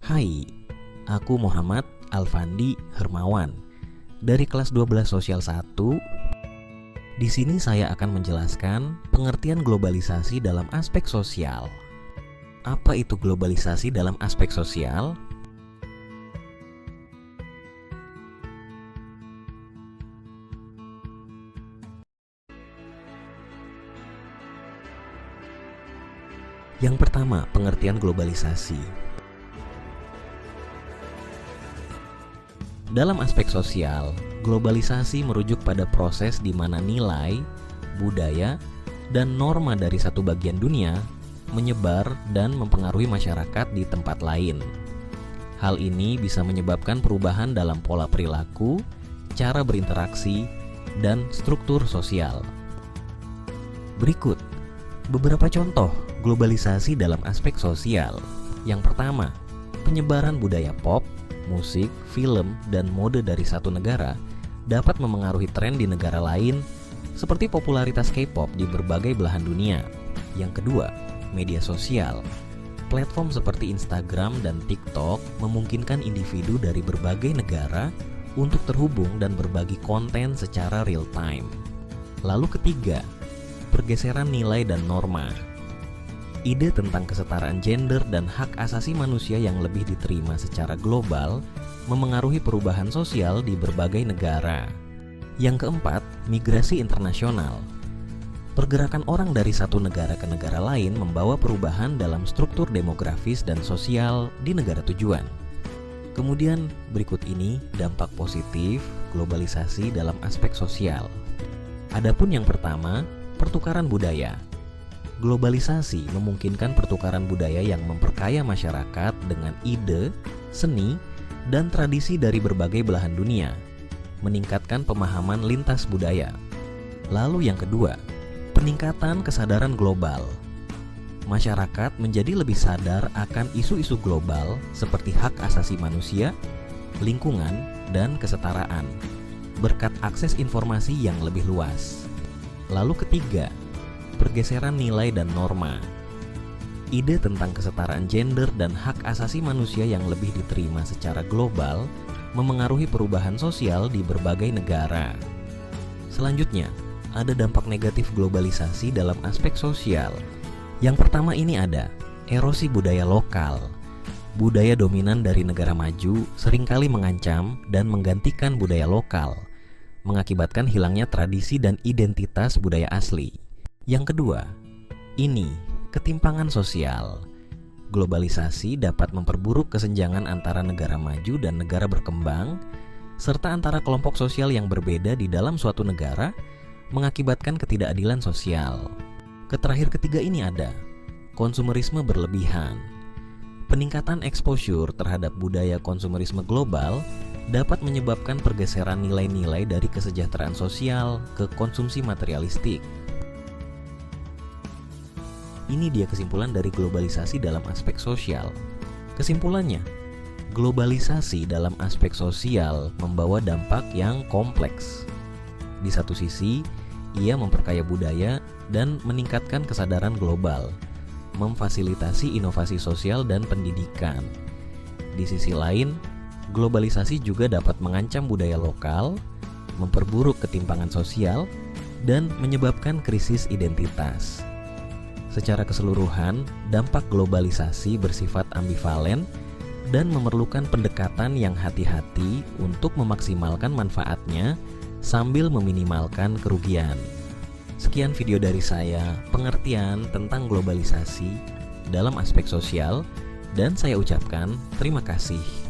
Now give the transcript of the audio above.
Hai, aku Muhammad Alfandi Hermawan dari kelas 12 Sosial 1. Di sini saya akan menjelaskan pengertian globalisasi dalam aspek sosial. Apa itu globalisasi dalam aspek sosial? Yang pertama, pengertian globalisasi. Dalam aspek sosial, globalisasi merujuk pada proses di mana nilai, budaya, dan norma dari satu bagian dunia menyebar dan mempengaruhi masyarakat di tempat lain. Hal ini bisa menyebabkan perubahan dalam pola perilaku, cara berinteraksi, dan struktur sosial. Berikut beberapa contoh globalisasi dalam aspek sosial. Yang pertama, penyebaran budaya pop, musik, film, dan mode dari satu negara dapat memengaruhi tren di negara lain, seperti popularitas K-pop di berbagai belahan dunia. Yang kedua, media sosial. Platform seperti Instagram dan TikTok memungkinkan individu dari berbagai negara untuk terhubung dan berbagi konten secara real time. Lalu ketiga, pergeseran nilai dan norma. Ide tentang kesetaraan gender dan hak asasi manusia yang lebih diterima secara global memengaruhi perubahan sosial di berbagai negara. Yang keempat, migrasi internasional. Pergerakan orang dari satu negara ke negara lain membawa perubahan dalam struktur demografis dan sosial di negara tujuan. Kemudian berikut ini dampak positif globalisasi dalam aspek sosial. Adapun yang pertama, pertukaran budaya. Globalisasi memungkinkan pertukaran budaya yang memperkaya masyarakat dengan ide, seni, dan tradisi dari berbagai belahan dunia, meningkatkan pemahaman lintas budaya. Lalu yang kedua, peningkatan kesadaran global. Masyarakat menjadi lebih sadar akan isu-isu global seperti hak asasi manusia, lingkungan, dan kesetaraan, berkat akses informasi yang lebih luas. Lalu ketiga, pergeseran nilai dan norma. Ide tentang kesetaraan gender dan hak asasi manusia yang lebih diterima secara global memengaruhi perubahan sosial di berbagai negara. Selanjutnya, ada dampak negatif globalisasi dalam aspek sosial. Yang pertama ini ada erosi budaya lokal. Budaya dominan dari negara maju seringkali mengancam dan menggantikan budaya lokal, mengakibatkan hilangnya tradisi dan identitas budaya asli. Yang kedua, ini ketimpangan sosial. Globalisasi dapat memperburuk kesenjangan antara negara maju dan negara berkembang, serta antara kelompok sosial yang berbeda di dalam suatu negara, mengakibatkan ketidakadilan sosial. Terakhir ketiga ini ada konsumerisme berlebihan. Peningkatan exposure terhadap budaya konsumerisme global dapat menyebabkan pergeseran nilai-nilai dari kesejahteraan sosial ke konsumsi materialistik. Ini dia kesimpulan dari globalisasi dalam aspek sosial. Kesimpulannya, globalisasi dalam aspek sosial membawa dampak yang kompleks. Di satu sisi, ia memperkaya budaya dan meningkatkan kesadaran global, memfasilitasi inovasi sosial dan pendidikan. Di sisi lain, globalisasi juga dapat mengancam budaya lokal, memperburuk ketimpangan sosial, dan menyebabkan krisis identitas. Secara keseluruhan, dampak globalisasi bersifat ambivalen dan memerlukan pendekatan yang hati-hati untuk memaksimalkan manfaatnya sambil meminimalkan kerugian. Sekian video dari saya, pengertian tentang globalisasi dalam aspek sosial, dan saya ucapkan terima kasih.